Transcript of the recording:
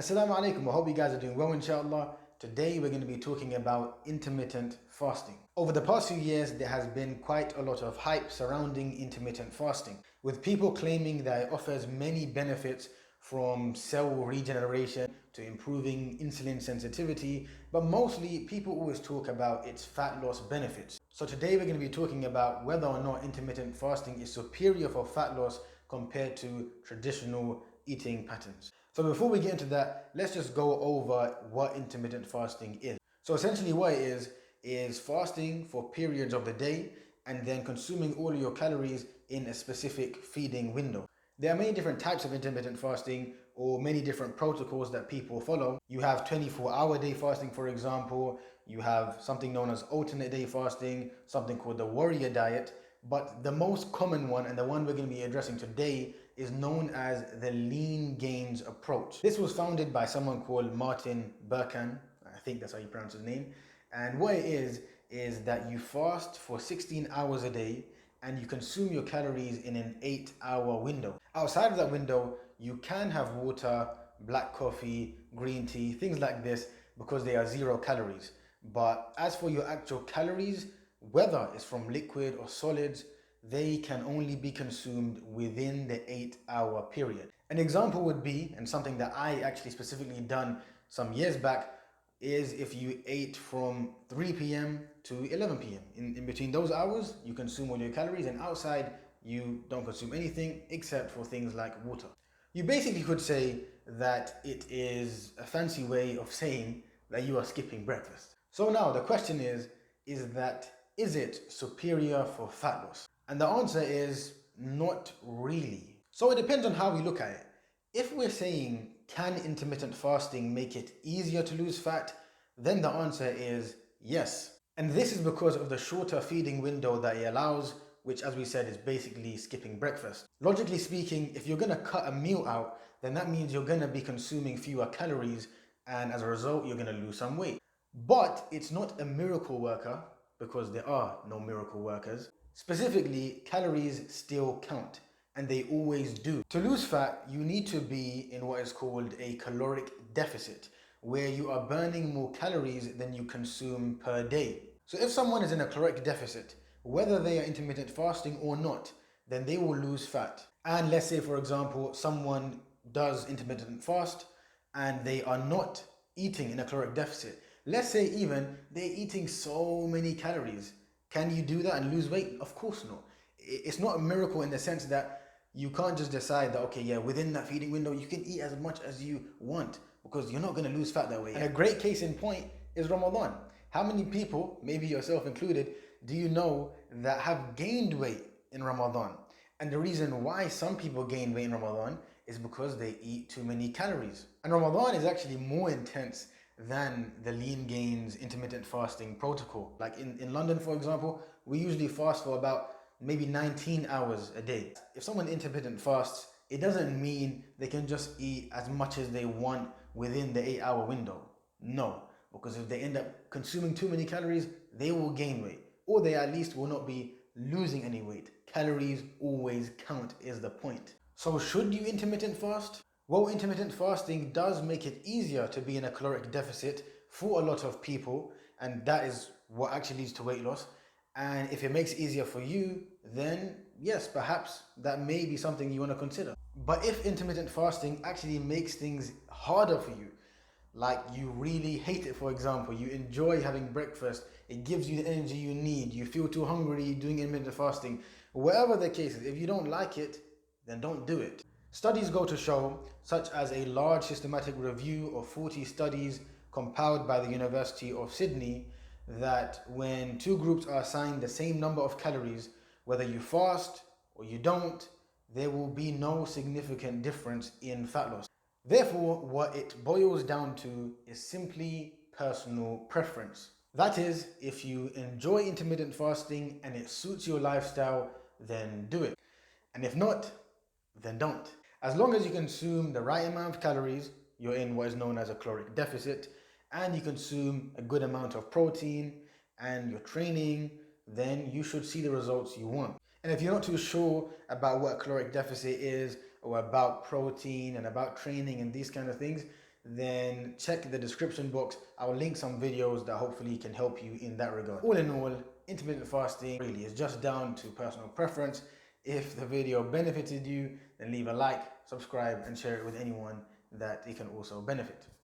Assalamu alaikum, I hope you guys are doing well inshallah. Today we're going to be talking about intermittent fasting. Over the past few years there has been quite a lot of hype surrounding intermittent fasting, with people claiming that it offers many benefits from cell regeneration to improving insulin sensitivity, but mostly people always talk about its fat loss benefits. So today we're going to be talking about whether or not intermittent fasting is superior for fat loss compared to traditional eating patterns. So before we get into that, let's just go over what intermittent fasting is. So essentially what it is fasting for periods of the day and then consuming all of your calories in a specific feeding window. There are many different types of intermittent fasting or many different protocols that people follow. You have 24-hour day fasting, for example. You have something known as alternate day fasting, something called the warrior diet. But the most common one, and the one we're going to be addressing today, is known as the lean gains approach. This was founded by someone called Martin Berkhan. I think that's how you pronounce his name. And what it is that you fast for 16 hours a day and you consume your calories in an 8-hour window. Outside of that window, you can have water, black coffee, green tea, things like this, because they are 0 calories. But as for your actual calories, whether it's from liquid or solids, they can only be consumed within the 8-hour period. An example would be, and something that I actually specifically done some years back, is if you ate from 3 p.m. to 11 p.m. In between those hours, you consume all your calories, and outside, you don't consume anything except for things like water. You basically could say that it is a fancy way of saying that you are skipping breakfast. So now the question is it superior for fat loss? And the answer is not really. So it depends on how we look at it. If we're saying, can intermittent fasting make it easier to lose fat? Then the answer is yes. And this is because of the shorter feeding window that it allows, which, as we said, is basically skipping breakfast. Logically speaking, if you're gonna cut a meal out, then that means you're gonna be consuming fewer calories, and as a result, you're gonna lose some weight. But it's not a miracle worker, because there are no miracle workers. Specifically, calories still count, and they always do. To lose fat, you need to be in what is called a caloric deficit, where you are burning more calories than you consume per day. So if someone is in a caloric deficit, whether they are intermittent fasting or not, then they will lose fat. And let's say, for example, someone does intermittent fast and they are not eating in a caloric deficit. Let's say even they're eating so many calories. Can you do that and lose weight? Of course not. It's not a miracle in the sense that you can't just decide that, okay, yeah, within that feeding window, you can eat as much as you want, because you're not going to lose fat that way. And a great case in point is Ramadan. How many people, maybe yourself included, do you know that have gained weight in Ramadan? And the reason why some people gain weight in Ramadan is because they eat too many calories. And Ramadan is actually more intense than the lean gains intermittent fasting protocol. Like in London, for example, we usually fast for about maybe 19 hours a day. If someone intermittent fasts, it doesn't mean they can just eat as much as they want within the 8-hour window. No, because if they end up consuming too many calories, they will gain weight, or they at least will not be losing any weight. Calories always count is the point. So should you intermittent fast? Well, intermittent fasting does make it easier to be in a caloric deficit for a lot of people, and that is what actually leads to weight loss. And if it makes it easier for you, then yes, perhaps that may be something you want to consider. But if intermittent fasting actually makes things harder for you, like you really hate it, for example, you enjoy having breakfast, it gives you the energy you need, you feel too hungry doing intermittent fasting, whatever the case is, if you don't like it, then don't do it. Studies go to show, such as a large systematic review of 40 studies compiled by the University of Sydney, that when two groups are assigned the same number of calories, whether you fast or you don't, there will be no significant difference in fat loss. Therefore, what it boils down to is simply personal preference. That is, if you enjoy intermittent fasting and it suits your lifestyle, then do it. And if not, then don't. As long as you consume the right amount of calories, you're in what is known as a caloric deficit, and you consume a good amount of protein and you're training, then you should see the results you want. And if you're not too sure about what a caloric deficit is, or about protein and about training and these kind of things, then check the description box. I'll link some videos that hopefully can help you in that regard. All in all, intermittent fasting really is just down to personal preference. If the video benefited you, then leave a like, subscribe, and share it with anyone that it can also benefit.